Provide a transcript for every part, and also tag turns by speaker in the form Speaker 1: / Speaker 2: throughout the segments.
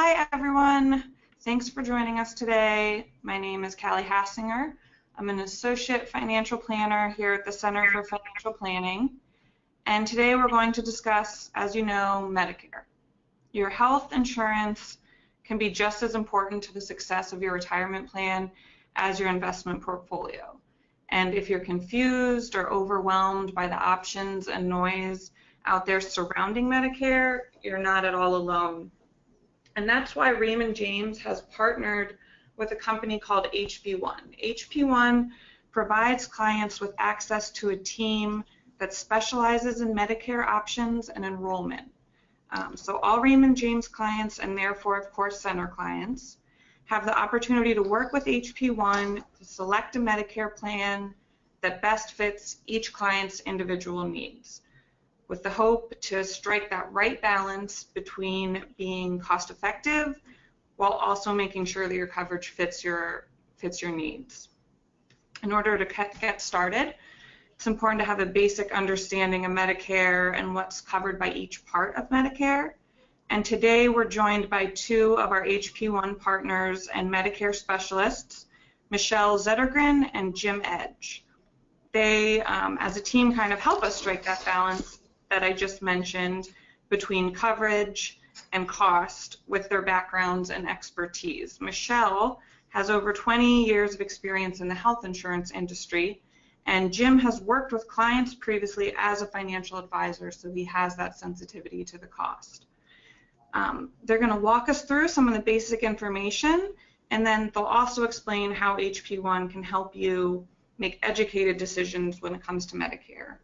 Speaker 1: Hi everyone, thanks for joining us today. My name is Kali Hassinger. I'm an Associate Financial Planner here at the Center for Financial Planning. And today we're going to discuss, as you know, Medicare. Your health insurance can be just as important to the success of your retirement plan as your investment portfolio. And if you're confused or overwhelmed by the options and noise out there surrounding Medicare, you're not at all alone. And that's why Raymond James has partnered with a company called HP1. HP1 provides clients with access to a team that specializes in Medicare options and enrollment. So all Raymond James clients, and therefore, of course, Center clients, have the opportunity to work with HP1 to select a Medicare plan that best fits each client's individual needs, with the hope to strike that right balance between being cost-effective while also making sure that your coverage fits your needs. In order to get started, it's important to have a basic understanding of Medicare and what's covered by each part of Medicare. And today we're joined by two of our HP1 partners and Medicare specialists, Michelle Zettergren and Jim Edge. They, as a team, kind of help us strike that balance that I just mentioned between coverage and cost with their backgrounds and expertise. Michelle has over 20 years of experience in the health insurance industry, and Jim has worked with clients previously as a financial advisor, so he has that sensitivity to the cost. They're going to walk us through some of the basic information, and then they'll also explain how HP1 can help you make educated decisions when it comes to Medicare.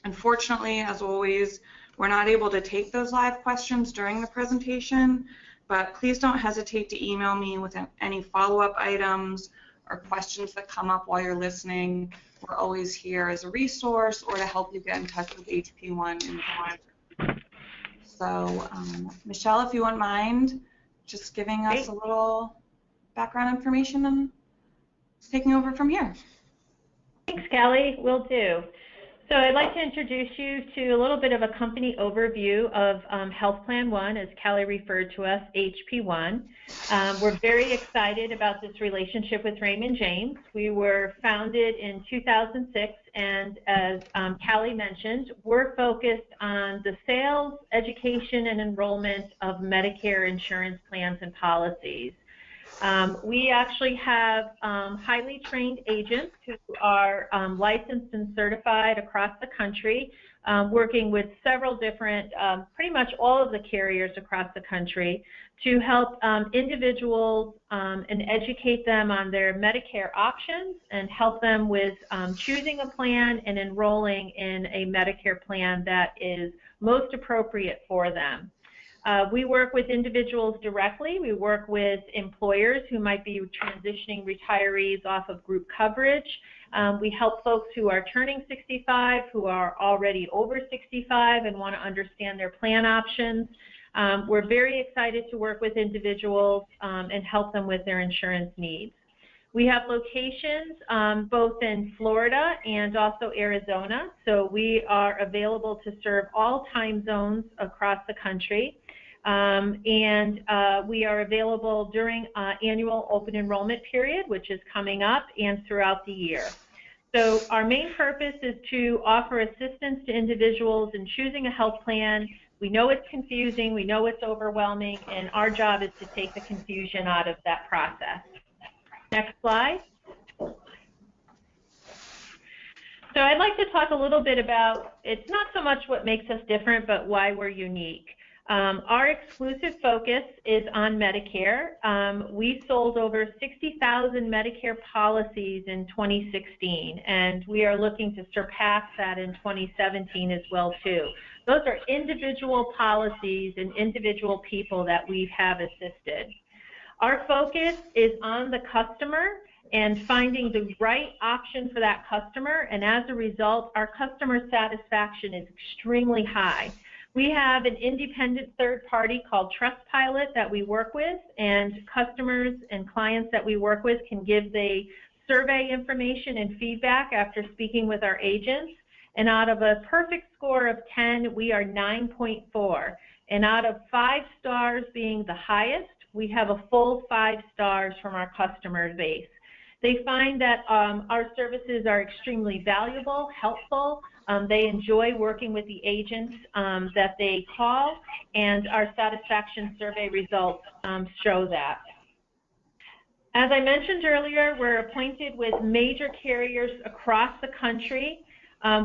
Speaker 1: Unfortunately, as always, we're not able to take those live questions during the presentation, but please don't hesitate to email me with any follow-up items or questions that come up while you're listening. We're always here as a resource or to help you get in touch with HP1 in the future. So, Michelle, if you wouldn't mind just giving us a little background information and taking over from here.
Speaker 2: Thanks, Kali. Will do. So I'd like to introduce you to a little bit of a company overview of Health Plan 1, as Kali referred to us, HP1. We're very excited about this relationship with Raymond James. We were founded in 2006, and as Kali mentioned, we're focused on the sales, education, and enrollment of Medicare insurance plans and policies. We actually have highly trained agents who are licensed and certified across the country, working with several different, pretty much all of the carriers across the country to help individuals and educate them on their Medicare options and help them with choosing a plan and enrolling in a Medicare plan that is most appropriate for them. We work with individuals directly. We work with employers who might be transitioning retirees off of group coverage. We help folks who are turning 65, who are already over 65 and want to understand their plan options. We're very excited to work with individuals and help them with their insurance needs. We have locations both in Florida and also Arizona, so we are available to serve all time zones across the country. We are available during annual open enrollment period, which is coming up, and throughout the year. So our main purpose is to offer assistance to individuals in choosing a health plan. We know it's confusing, we know it's overwhelming, and our job is to take the confusion out of that process. Next slide. So I'd like to talk a little bit about, it's not so much what makes us different, but why we're unique. Our exclusive focus is on Medicare. We sold over 60,000 Medicare policies in 2016, and we are looking to surpass that in 2017 as well, too. Those are individual policies and individual people that we have assisted. Our focus is on the customer and finding the right option for that customer, and as a result, our customer satisfaction is extremely high. We have an independent third party called Trustpilot that we work with, and customers and clients that we work with can give the survey information and feedback after speaking with our agents. And out of a perfect score of 10, we are 9.4. And out of 5 stars being the highest, we have a full 5 stars from our customer base. They find that our services are extremely valuable, helpful. They enjoy working with the agents that they call, and our satisfaction survey results show that. As I mentioned earlier, we're appointed with major carriers across the country.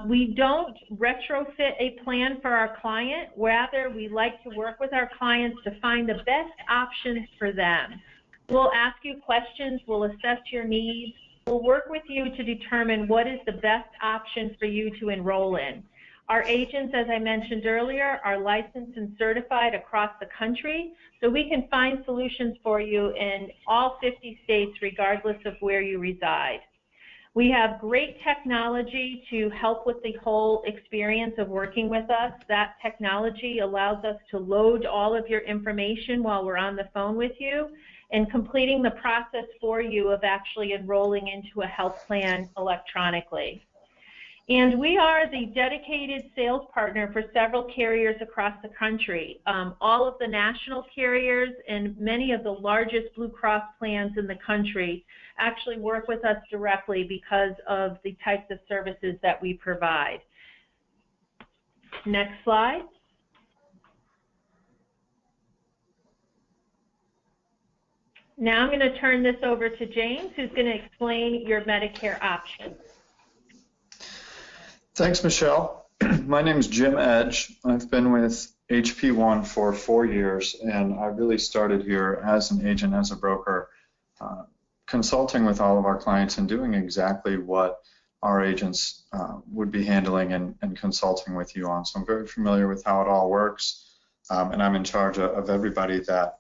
Speaker 2: We don't retrofit a plan for our client. Rather, we like to work with our clients to find the best options for them. We'll ask you questions, we'll assess your needs, we'll work with you to determine what is the best option for you to enroll in. Our agents, as I mentioned earlier, are licensed and certified across the country, so we can find solutions for you in all 50 states regardless of where you reside. We have great technology to help with the whole experience of working with us. That technology allows us to load all of your information while we're on the phone with you and completing the process for you of actually enrolling into a health plan electronically. And we are the dedicated sales partner for several carriers across the country. All of the national carriers and many of the largest Blue Cross plans in the country actually work with us directly because of the types of services that we provide. Next slide. Now I'm going to turn this over to James, who's going to explain your Medicare options.
Speaker 3: Thanks, Michelle. My name is Jim Edge. I've been with HP1 for 4 years, and I really started here as an agent, as a broker, consulting with all of our clients and doing exactly what our agents would be handling and consulting with you on. So I'm very familiar with how it all works, and I'm in charge of everybody that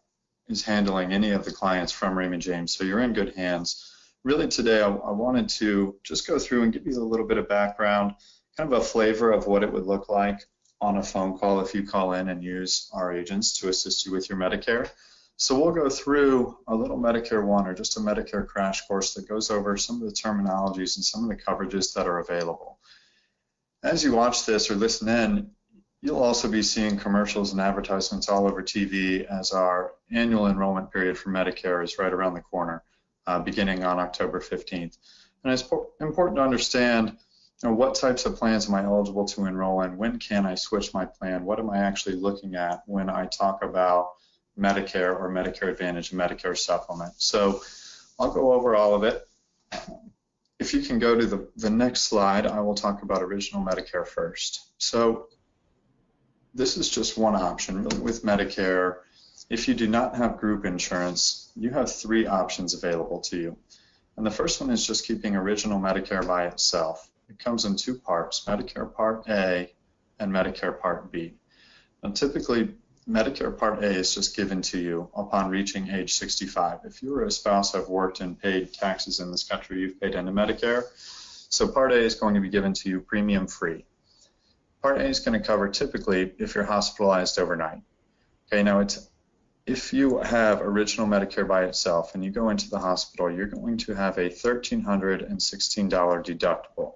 Speaker 3: is handling any of the clients from Raymond James. So you're in good hands. Really today I wanted to just go through and give you a little bit of background, kind of a flavor of what it would look like on a phone call if you call in and use our agents to assist you with your Medicare. So we'll go through a little Medicare 1 or just a Medicare crash course that goes over some of the terminologies and some of the coverages that are available. As you watch this or listen in, you'll also be seeing commercials and advertisements all over TV as our annual enrollment period for Medicare is right around the corner, beginning on October 15th. And it's important to understand, what types of plans am I eligible to enroll in? When can I switch my plan? What am I actually looking at when I talk about Medicare or Medicare Advantage and Medicare Supplement? So I'll go over all of it. If you can go to the next slide, I will talk about original Medicare first. So this is just one option really with Medicare. If you do not have group insurance, you have 3 options available to you. And the first one is just keeping original Medicare by itself. It comes in 2 parts, Medicare Part A and Medicare Part B. Now typically, Medicare Part A is just given to you upon reaching age 65. If you or a spouse have worked and paid taxes in this country, you've paid into Medicare. So Part A is going to be given to you premium free. Part A is going to cover typically if you're hospitalized overnight. Okay, now if you have original Medicare by itself and you go into the hospital, you're going to have a $1,316 deductible.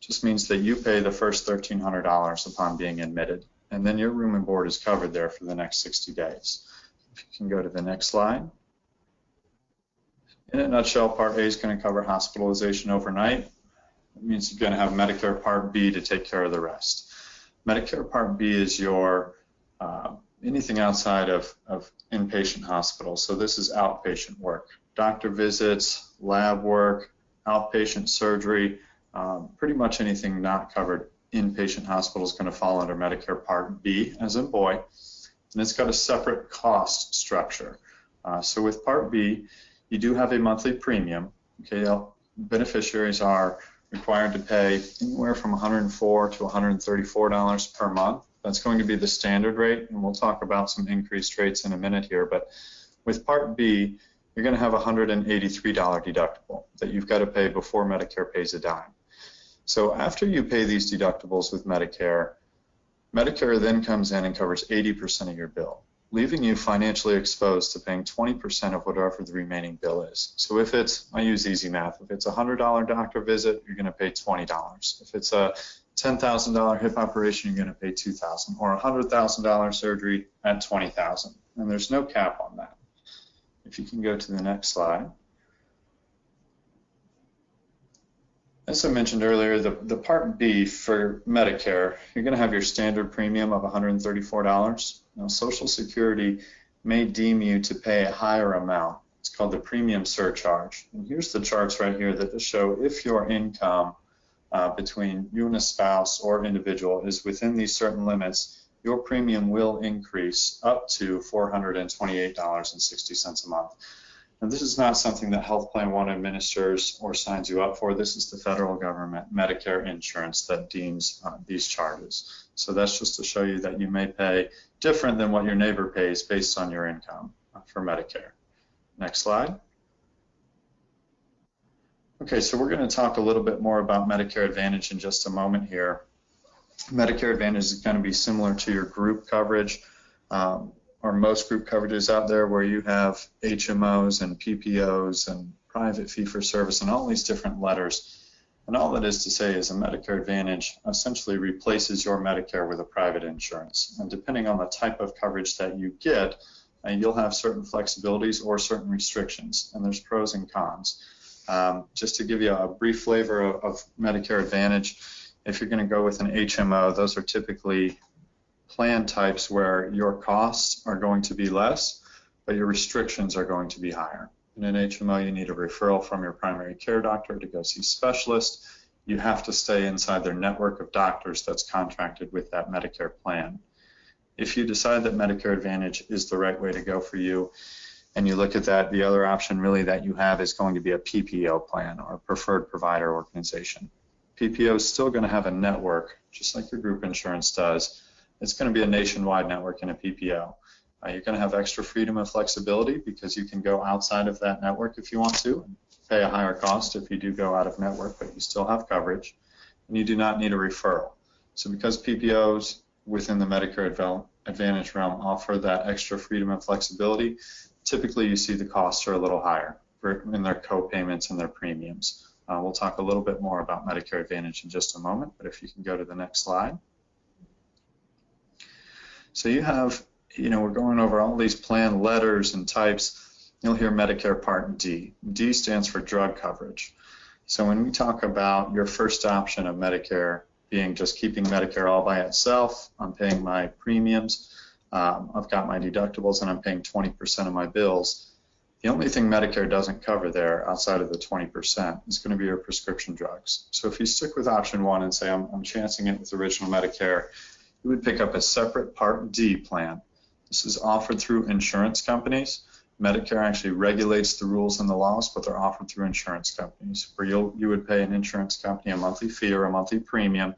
Speaker 3: Just means that you pay the first $1,300 upon being admitted, and then your room and board is covered there for the next 60 days. If you can go to the next slide. In a nutshell, Part A is going to cover hospitalization overnight. It means you're going to have Medicare Part B to take care of the rest. Medicare Part B is your anything outside of inpatient hospitals. So this is outpatient work, doctor visits, lab work, outpatient surgery, pretty much anything not covered inpatient hospital is going to fall under Medicare Part B, as in boy, and it's got a separate cost structure. So with Part B, you do have a monthly premium. Okay, beneficiaries are required to pay anywhere from $104 to $134 per month. That's going to be the standard rate, and we'll talk about some increased rates in a minute here. But with Part B, you're going to have a $183 deductible that you've got to pay before Medicare pays a dime. So after you pay these deductibles with Medicare, Medicare then comes in and covers 80% of your bill, leaving you financially exposed to paying 20% of whatever the remaining bill is. So if it's, I use easy math, if it's a $100 doctor visit, you're going to pay $20. If it's a $10,000 hip operation, you're going to pay $2,000, or $100,000 surgery at $20,000, and there's no cap on that. If you can go to the next slide. As I mentioned earlier, the Part B for Medicare, you're going to have your standard premium of $134. Now, Social Security may deem you to pay a higher amount. It's called the premium surcharge. And here's the charts right here that show if your income between you and a spouse or individual is within these certain limits, your premium will increase up to $428.60 a month. And this is not something that Health Plan 1 administers or signs you up for. This is the federal government Medicare insurance that deems these charges. So that's just to show you that you may pay different than what your neighbor pays based on your income for Medicare. Next slide. Okay, so we're going to talk a little bit more about Medicare Advantage in just a moment here. Medicare Advantage is going to be similar to your group coverage. Or most group coverages out there where you have HMOs and PPOs and private fee-for-service and all these different letters. And all that is to say is a Medicare Advantage essentially replaces your Medicare with a private insurance. And depending on the type of coverage that you get, you'll have certain flexibilities or certain restrictions, and there's pros and cons. Just to give you a brief flavor of Medicare Advantage, if you're going to go with an HMO, those are typically plan types where your costs are going to be less, but your restrictions are going to be higher. In an HMO, you need a referral from your primary care doctor to go see specialists. You have to stay inside their network of doctors that's contracted with that Medicare plan. If you decide that Medicare Advantage is the right way to go for you, and you look at that, the other option really that you have is going to be a PPO plan, or a preferred provider organization. PPO is still going to have a network, just like your group insurance does. It's going to be a nationwide network in a PPO. You're going to have extra freedom and flexibility because you can go outside of that network if you want to, and pay a higher cost if you do go out of network, but you still have coverage, and you do not need a referral. So because PPOs within the Medicare Advantage realm offer that extra freedom and flexibility, typically you see the costs are a little higher in their co-payments and their premiums. We'll talk a little bit more about Medicare Advantage in just a moment, but if you can go to the next slide. So you have, we're going over all these plan letters and types. You'll hear Medicare Part D. D stands for drug coverage. So when we talk about your first option of Medicare being just keeping Medicare all by itself, I'm paying my premiums, I've got my deductibles, and I'm paying 20% of my bills, the only thing Medicare doesn't cover there outside of the 20% is going to be your prescription drugs. So if you stick with option 1 and say I'm chancing it with original Medicare, you would pick up a separate Part D plan. This is offered through insurance companies. Medicare actually regulates the rules and the laws, but they're offered through insurance companies, where you would pay an insurance company a monthly fee or a monthly premium,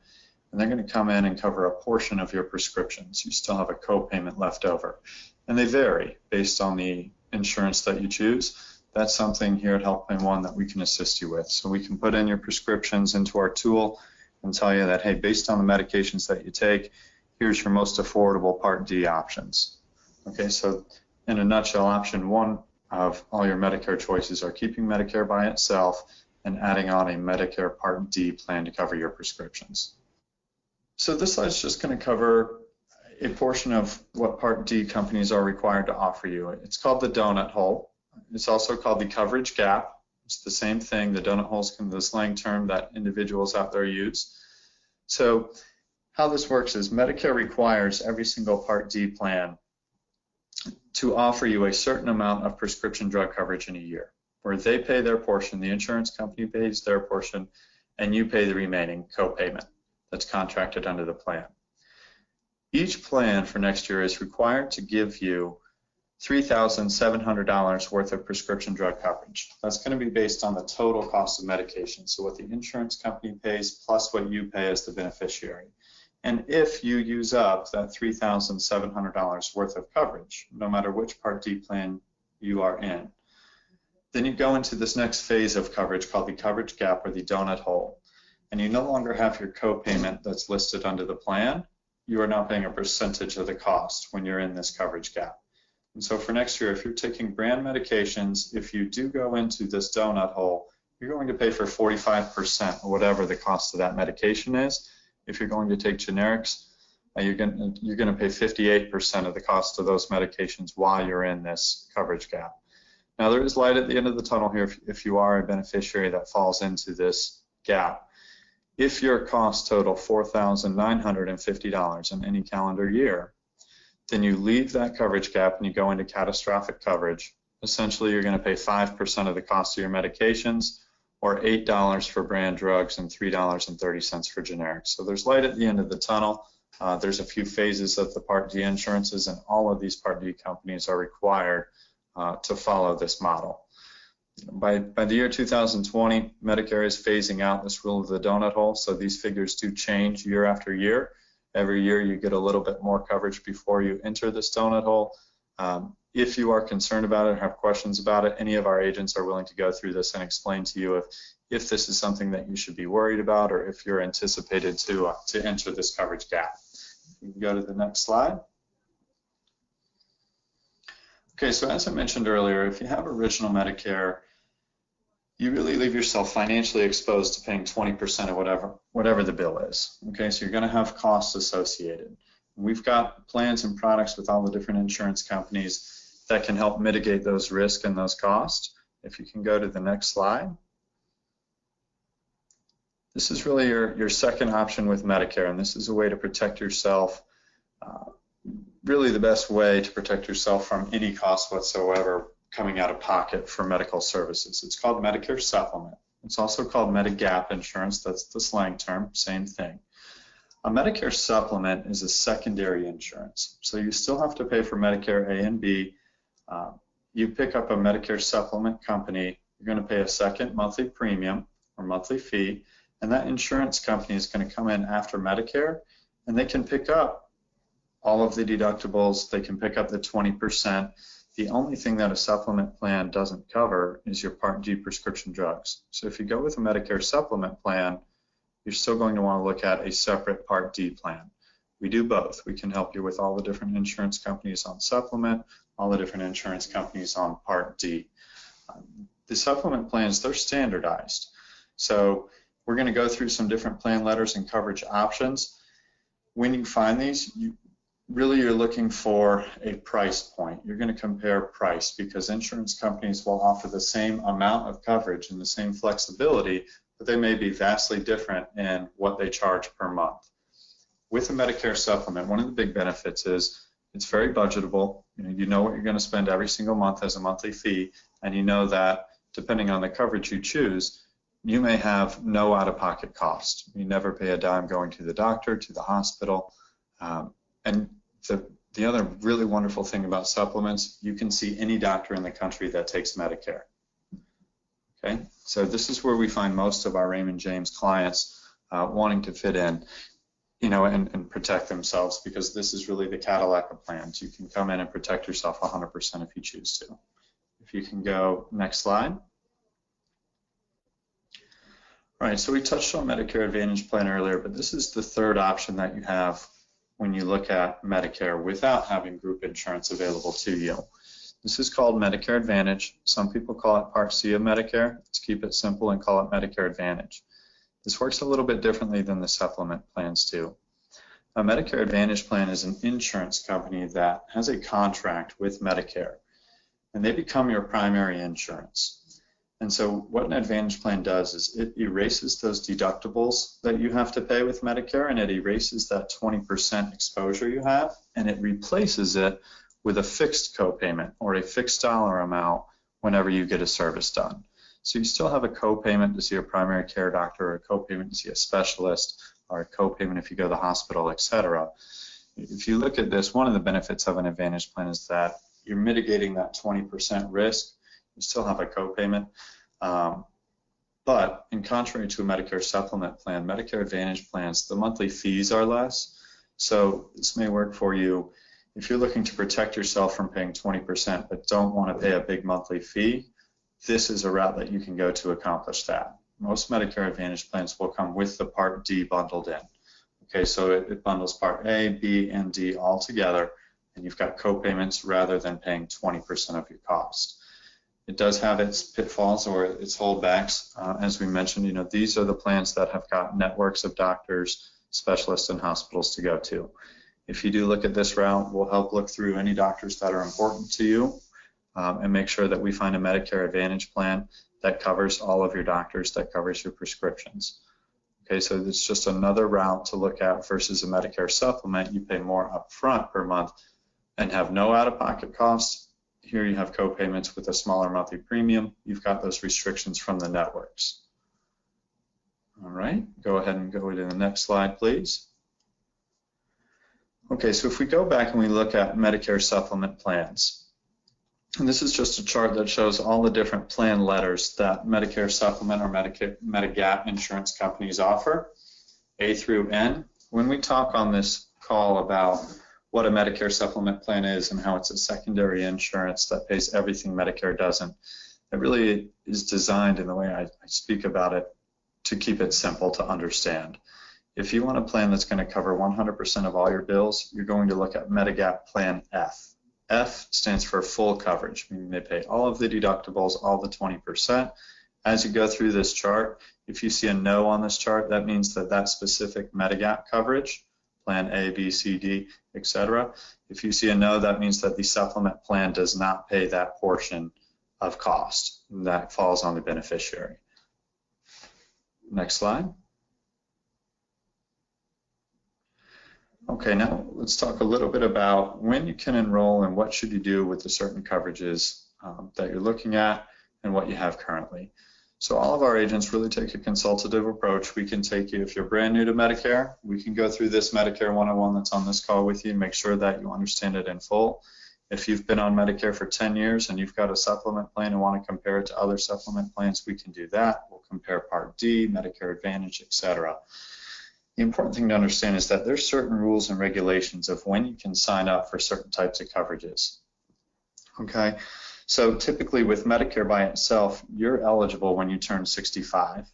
Speaker 3: and they're going to come in and cover a portion of your prescriptions. You still have a co-payment left over. And they vary based on the insurance that you choose. That's something here at Health Plan 1 that we can assist you with. So we can put in your prescriptions into our tool and tell you that, hey, based on the medications that you take, here's your most affordable Part D options. Okay, so in a nutshell, option 1 of all your Medicare choices are keeping Medicare by itself and adding on a Medicare Part D plan to cover your prescriptions. So this slide's just going to cover a portion of what Part D companies are required to offer you. It's called the donut hole. It's also called the coverage gap. It's the same thing. The donut hole is kind of the slang term that individuals out there use. So how this works is Medicare requires every single Part D plan to offer you a certain amount of prescription drug coverage in a year, where they pay their portion, the insurance company pays their portion, and you pay the remaining co-payment that's contracted under the plan. Each plan for next year is required to give you $3,700 worth of prescription drug coverage. That's going to be based on the total cost of medication, so what the insurance company pays plus what you pay as the beneficiary. And if you use up that $3,700 worth of coverage, no matter which Part D plan you are in, then you go into this next phase of coverage called the coverage gap or the donut hole. And you no longer have your co-payment that's listed under the plan. You are now paying a percentage of the cost when you're in this coverage gap. And so for next year, if you're taking brand medications, if you do go into this donut hole, you're going to pay for 45% or whatever the cost of that medication is. If you're going to take generics, you're going to pay 58% of the cost of those medications while you're in this coverage gap. Now, there is light at the end of the tunnel here if you are a beneficiary that falls into this gap. If your costs total $4,950 in any calendar year, then you leave that coverage gap and you go into catastrophic coverage. Essentially, you're going to pay 5% of the cost of your medications, or $8 for brand drugs and $3.30 for generics. So there's light at the end of the tunnel. There's a few phases of the Part D insurances, and all of these Part D companies are required to follow this model. By the year 2020, Medicare is phasing out this rule of the donut hole, so these figures do change year after year. Every year you get a little bit more coverage before you enter this donut hole. If you are concerned about it or have questions about it, any of our agents are willing to go through this and explain to you if this is something that you should be worried about or if you're anticipated to enter this coverage gap. You can go to the next slide. Okay, so as I mentioned earlier, if you have original Medicare, you really leave yourself financially exposed to paying 20% of whatever the bill is. Okay, so you're going to have costs associated. We've got plans and products with all the different insurance companies that can help mitigate those risks and those costs. If you can go to the next slide. This is really your second option with Medicare, and this is a way to protect yourself, really the best way to protect yourself from any cost whatsoever coming out of pocket for medical services. It's called Medicare Supplement. It's also called Medigap insurance. That's the slang term, same thing. A Medicare Supplement is a secondary insurance. So you still have to pay for Medicare A and B. You pick up a Medicare Supplement company, you're going to pay a second monthly premium or monthly fee, and that insurance company is going to come in after Medicare, and they can pick up all of the deductibles. They can pick up the 20%. The only thing that a supplement plan doesn't cover is your Part D prescription drugs. So if you go with a Medicare Supplement plan, you're still going to want to look at a separate Part D plan. We do both. We can help you with all the different insurance companies on supplement, all the different insurance companies on Part D. The supplement plans, they're standardized. So we're going to go through some different plan letters and coverage options. When you find these, you're looking for a price point. You're going to compare price because insurance companies will offer the same amount of coverage and the same flexibility, but they may be vastly different in what they charge per month. With a Medicare Supplement, one of the big benefits is it's very budgetable. You know what you're going to spend every single month as a monthly fee, and you know that depending on the coverage you choose, you may have no out-of-pocket cost. You never pay a dime going to the doctor, to the hospital. And the other really wonderful thing about supplements, you can see any doctor in the country that takes Medicare. Okay, so this is where we find most of our Raymond James clients wanting to fit in, and protect themselves, because this is really the Cadillac of plans. You can come in and protect yourself 100% if you choose to. If you can go next slide. All right, so we touched on Medicare Advantage plan earlier, but this is the third option that you have when you look at Medicare without having group insurance available to you. This is called Medicare Advantage. Some people call it Part C of Medicare. Let's keep it simple and call it Medicare Advantage. This works a little bit differently than the supplement plans do. A Medicare Advantage plan is an insurance company that has a contract with Medicare, and they become your primary insurance. And so what an Advantage plan does is it erases those deductibles that you have to pay with Medicare, and it erases that 20% exposure you have, and it replaces it with a fixed copayment or a fixed dollar amount whenever you get a service done. So you still have a copayment to see a primary care doctor, or a copayment to see a specialist, or a copayment if you go to the hospital, etc. If you look at this, one of the benefits of an Advantage plan is that you're mitigating that 20% risk. You still have a copayment. But in contrary to a Medicare Supplement plan, Medicare Advantage plans, the monthly fees are less. So this may work for you if you're looking to protect yourself from paying 20% but don't want to pay a big monthly fee. This is a route that you can go to accomplish that. Most Medicare Advantage plans will come with the Part D bundled in. Okay, so it bundles Part A, B, and D all together, and you've got co-payments rather than paying 20% of your cost. It does have its pitfalls or its holdbacks. As we mentioned, these are the plans that have got networks of doctors, specialists and hospitals to go to. If you do look at this route, we'll help look through any doctors that are important to you and make sure that we find a Medicare Advantage plan that covers all of your doctors, that covers your prescriptions. Okay, so it's just another route to look at versus a Medicare supplement. You pay more upfront per month and have no out-of-pocket costs. Here you have co-payments with a smaller monthly premium. You've got those restrictions from the networks. All right, go ahead and go to the next slide, please. Okay, so if we go back and we look at Medicare supplement plans, and this is just a chart that shows all the different plan letters that Medicare supplement or Medigap insurance companies offer, A through N. When we talk on this call about what a Medicare supplement plan is and how it's a secondary insurance that pays everything Medicare doesn't, it really is designed in the way I speak about it to keep it simple to understand. If you want a plan that's going to cover 100% of all your bills, you're going to look at Medigap Plan F. F stands for full coverage, meaning they pay all of the deductibles, all the 20%. As you go through this chart, if you see a no on this chart, that means that that specific Medigap coverage, Plan A, B, C, D, etc. If you see a no, that means that the supplement plan does not pay that portion of cost. That falls on the beneficiary. Next slide. Okay, now let's talk a little bit about when you can enroll and what should you do with the certain coverages that you're looking at and what you have currently. So all of our agents really take a consultative approach. We can take you, if you're brand new to Medicare, we can go through this Medicare 101 that's on this call with you, make sure that you understand it in full. If you've been on Medicare for 10 years and you've got a supplement plan and want to compare it to other supplement plans, we can do that. We'll compare Part D, Medicare Advantage, etc. The important thing to understand is that there's certain rules and regulations of when you can sign up for certain types of coverages. Okay, so typically with Medicare by itself, you're eligible when you turn 65.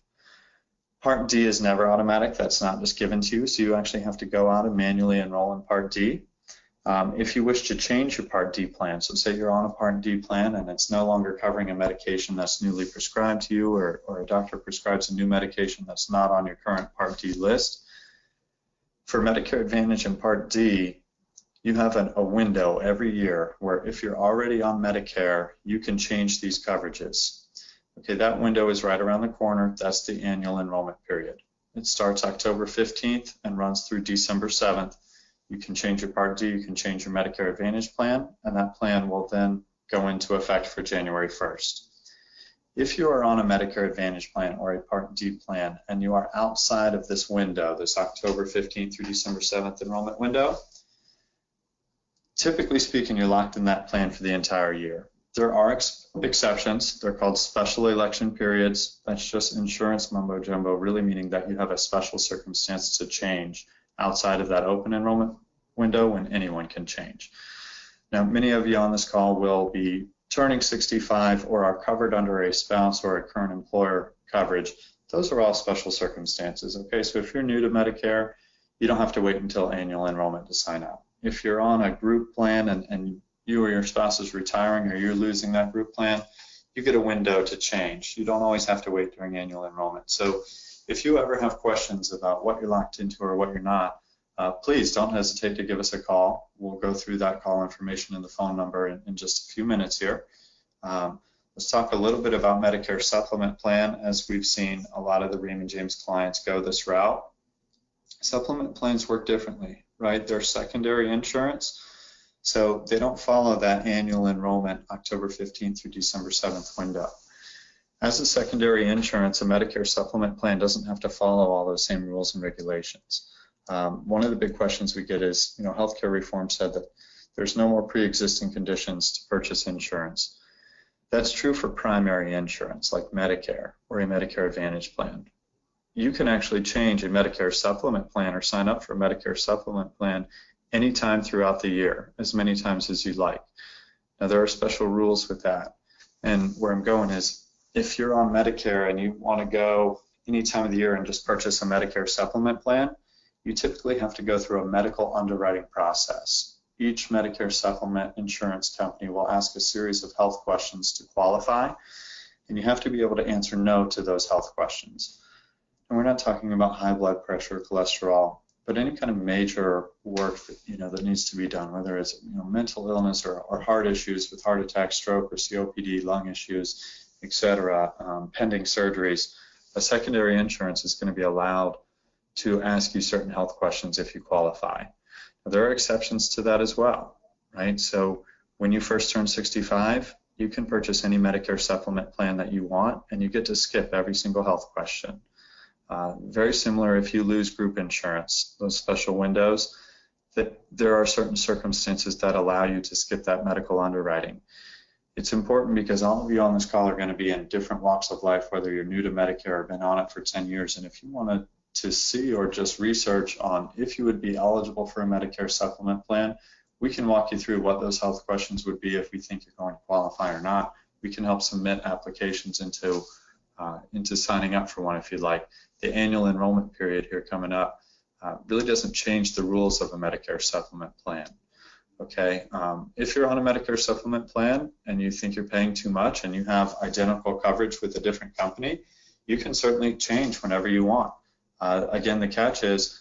Speaker 3: Part D is never automatic. That's not just given to you, so you actually have to go out and manually enroll in Part D. If you wish to change your Part D plan, so say you're on a Part D plan and it's no longer covering a medication that's newly prescribed to you, or a doctor prescribes a new medication that's not on your current Part D list, for Medicare Advantage and Part D, you have a window every year where if you're already on Medicare, you can change these coverages. Okay, that window is right around the corner. That's the annual enrollment period. It starts October 15th and runs through December 7th. You can change your Part D, you can change your Medicare Advantage plan, and that plan will then go into effect for January 1st. If you are on a Medicare Advantage plan or a Part D plan and you are outside of this window, this October 15th through December 7th enrollment window, typically speaking, you're locked in that plan for the entire year. There are exceptions. They're called special election periods. That's just insurance mumbo jumbo, really meaning that you have a special circumstance to change outside of that open enrollment window when anyone can change. Now, many of you on this call will be turning 65 or are covered under a spouse or a current employer coverage. Those are all special circumstances, okay? So if you're new to Medicare, you don't have to wait until annual enrollment to sign up. If you're on a group plan and you or your spouse is retiring or you're losing that group plan, you get a window to change. You don't always have to wait during annual enrollment. So if you ever have questions about what you're locked into or what you're not, please don't hesitate to give us a call. We'll go through that call information and the phone number in just a few minutes here. Let's talk a little bit about Medicare Supplement Plan, as we've seen a lot of the Raymond James clients go this route. Supplement plans work differently, right? They're secondary insurance, so they don't follow that annual enrollment October 15th through December 7th window. As a secondary insurance, a Medicare Supplement Plan doesn't have to follow all those same rules and regulations. One of the big questions we get is, healthcare reform said that there's no more pre-existing conditions to purchase insurance. That's true for primary insurance like Medicare or a Medicare Advantage plan. You can actually change a Medicare Supplement Plan or sign up for a Medicare Supplement Plan anytime throughout the year, as many times as you like. Now, there are special rules with that. And where I'm going is, if you're on Medicare and you want to go any time of the year and just purchase a Medicare Supplement Plan, you typically have to go through a medical underwriting process. Each Medicare supplement insurance company will ask a series of health questions to qualify, and you have to be able to answer no to those health questions. And we're not talking about high blood pressure, cholesterol, but any kind of major work that, that needs to be done, whether it's mental illness or heart issues with heart attack, stroke, or COPD, lung issues, etc., pending surgeries, a secondary insurance is going to be allowed to ask you certain health questions if you qualify. Now, there are exceptions to that as well, right? So when you first turn 65, you can purchase any Medicare supplement plan that you want, and you get to skip every single health question. Very similar if you lose group insurance, those special windows, that there are certain circumstances that allow you to skip that medical underwriting. It's important because all of you on this call are going to be in different walks of life, whether you're new to Medicare or been on it for 10 years, and if you want to see or just research on if you would be eligible for a Medicare supplement plan, we can walk you through what those health questions would be if we think you're going to qualify or not. We can help submit applications into signing up for one if you'd like. The annual enrollment period here coming up really doesn't change the rules of a Medicare supplement plan. Okay, if you're on a Medicare supplement plan and you think you're paying too much and you have identical coverage with a different company, you can certainly change whenever you want. Again, the catch is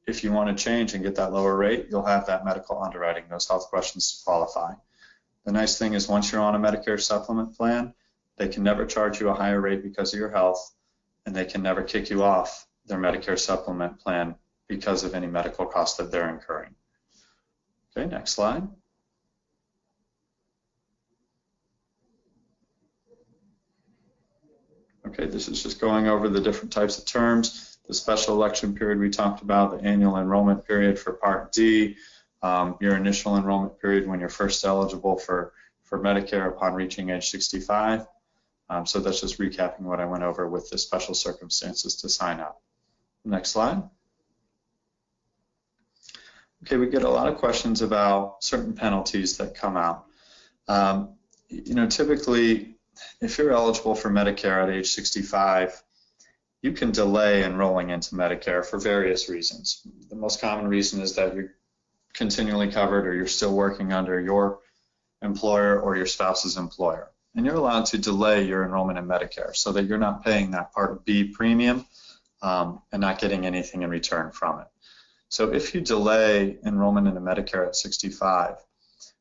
Speaker 3: if you want to change and get that lower rate, you'll have that medical underwriting, those health questions to qualify. The nice thing is once you're on a Medicare supplement plan, they can never charge you a higher rate because of your health, and they can never kick you off their Medicare supplement plan because of any medical costs that they're incurring. Okay, next slide. Okay, this is just going over the different types of terms. The special election period we talked about, the annual enrollment period for Part D, your initial enrollment period when you're first eligible for Medicare upon reaching age 65. So that's just recapping what I went over with the special circumstances to sign up. Next slide. Okay, we get a lot of questions about certain penalties that come out. Typically, if you're eligible for Medicare at age 65, you can delay enrolling into Medicare for various reasons. The most common reason is that you're continually covered or you're still working under your employer or your spouse's employer. And you're allowed to delay your enrollment in Medicare so that you're not paying that Part B premium and not getting anything in return from it. So if you delay enrollment into Medicare at 65,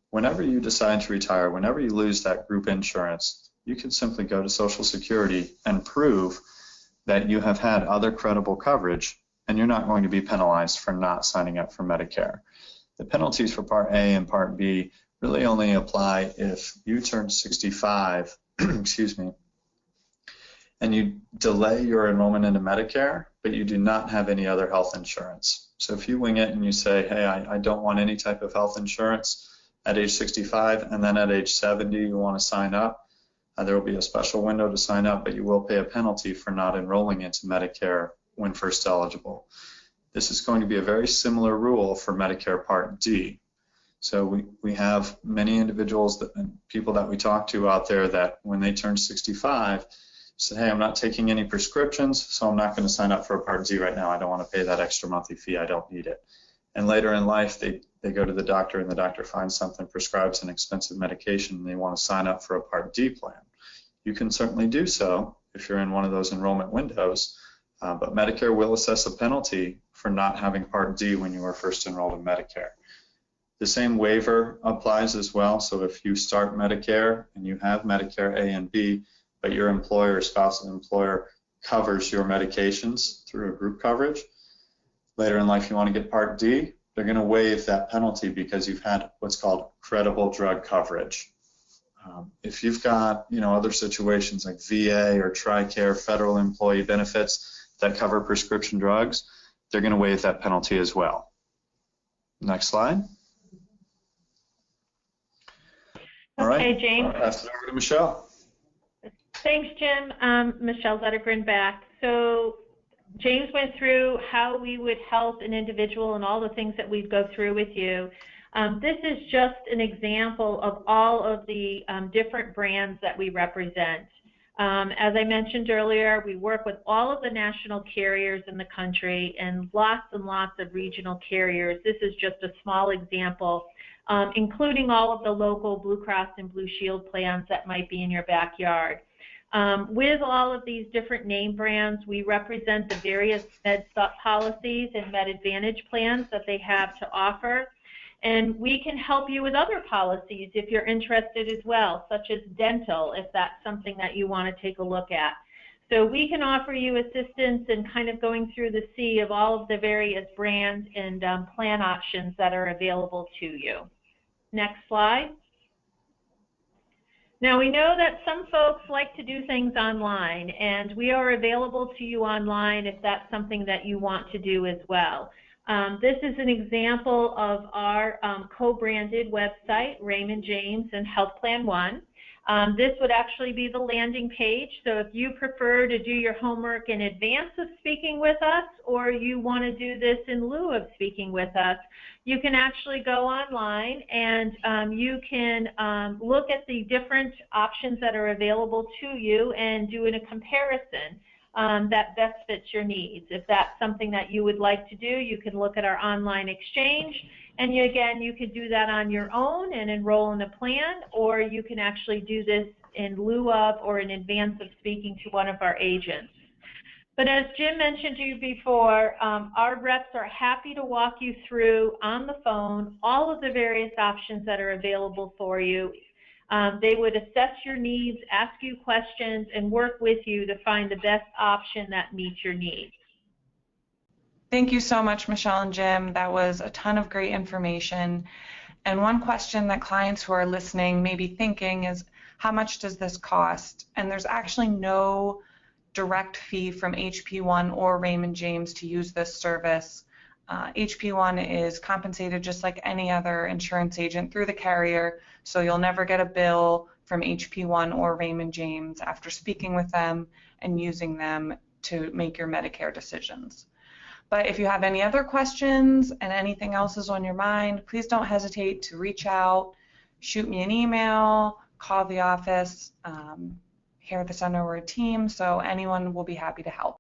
Speaker 3: whenever you decide to retire, whenever you lose that group insurance, you can simply go to Social Security and prove that you have had other credible coverage and you're not going to be penalized for not signing up for Medicare. The penalties for Part A and Part B really only apply if you turn 65, excuse me, and you delay your enrollment into Medicare, but you do not have any other health insurance. So if you wing it and you say, hey, I don't want any type of health insurance at age 65, and then at age 70 you want to sign up, there will be a special window to sign up, but you will pay a penalty for not enrolling into Medicare when first eligible. This is going to be a very similar rule for Medicare Part D. So we have many individuals and people that we talk to out there that when they turn 65 say, hey, I'm not taking any prescriptions, so I'm not going to sign up for a Part D right now. I don't want to pay that extra monthly fee. I don't need it. And later in life, they go to the doctor and the doctor finds something, prescribes an expensive medication, and they want to sign up for a Part D plan. You can certainly do so if you're in one of those enrollment windows, but Medicare will assess a penalty for not having Part D when you were first enrolled in Medicare. The same waiver applies as well. So if you start Medicare and you have Medicare A and B, but your employer or spouse's employer covers your medications through a group coverage, later in life you want to get Part D, they're going to waive that penalty because you've had what's called credible drug coverage. If you've got other situations like VA or TRICARE, federal employee benefits that cover prescription drugs, they're going to waive that penalty as well. Next slide. All right.
Speaker 2: Okay, James.
Speaker 3: I'll pass it over to Michelle.
Speaker 2: Thanks, Jim. Michelle Zettergren back. So James went through how we would help an individual and all the things that we'd go through with you. This is just an example of all of the different brands that we represent. As I mentioned earlier, we work with all of the national carriers in the country and lots of regional carriers. This is just a small example, including all of the local Blue Cross and Blue Shield plans that might be in your backyard. With all of these different name brands, we represent the various MedSup policies and Med Advantage plans that they have to offer. And we can help you with other policies if you're interested as well, such as dental, if that's something that you want to take a look at. So we can offer you assistance in kind of going through the sea of all of the various brands and plan options that are available to you. Next slide. Now, we know that some folks like to do things online, and we are available to you online if that's something that you want to do as well. This is an example of our co-branded website, Raymond James and Health Plan One. This would actually be the landing page, so if you prefer to do your homework in advance of speaking with us, or you want to do this in lieu of speaking with us, you can actually go online and you can look at the different options that are available to you and do a comparison that best fits your needs. If that's something that you would like to do, you can look at our online exchange, and again, you could do that on your own and enroll in a plan, or you can actually do this in lieu of or in advance of speaking to one of our agents. But as Jim mentioned to you before, our reps are happy to walk you through on the phone all of the various options that are available for you. They would assess your needs, ask you questions, and work with you to find the best option that meets your needs.
Speaker 1: Thank you so much, Michelle and Jim. That was a ton of great information. And one question that clients who are listening may be thinking is, how much does this cost? And there's actually no direct fee from HP1 or Raymond James to use this service. HP1 is compensated just like any other insurance agent through the carrier, so you'll never get a bill from HP1 or Raymond James after speaking with them and using them to make your Medicare decisions. But if you have any other questions and anything else is on your mind, please don't hesitate to reach out, shoot me an email, call the office. Here at the center we're a team, so anyone will be happy to help.